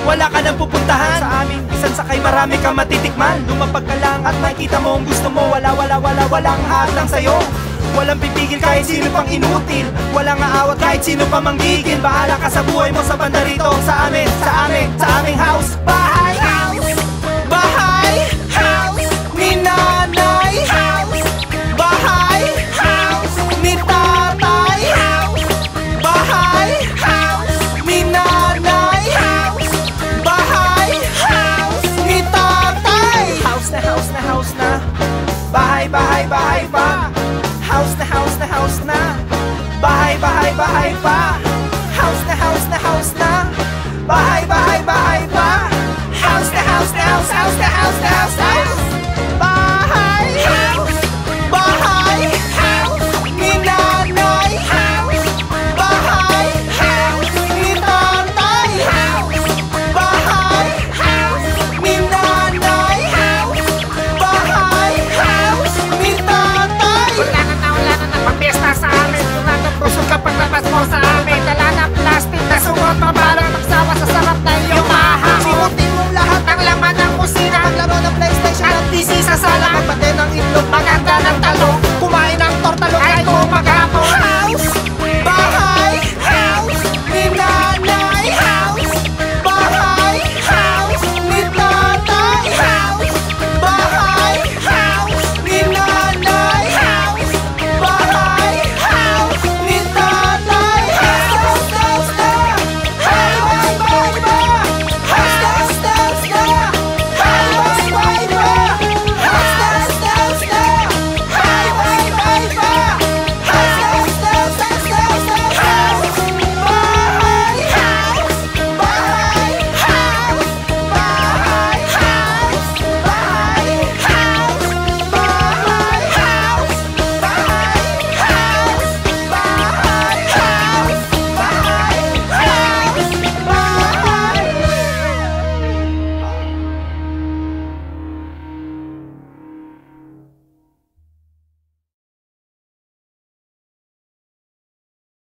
wala ka nang pupuntahan. Sa amin, isang sakay marami kang matitikman. Lumapag ka lang at makikita mo ang gusto mo. Walang hadlang sa'yo. Walang pipigil kahit sino pang inutil. Walang aawat kahit sino pa manggigil. Bahala ka sa buhay mo sa banda rito. Sa aming house. Bahay, bahay, ni nanay. Bahay, ni tatay. Bahay, ni nanay. Bahay, ni tatay. House na bahay pa. House na bahay pa.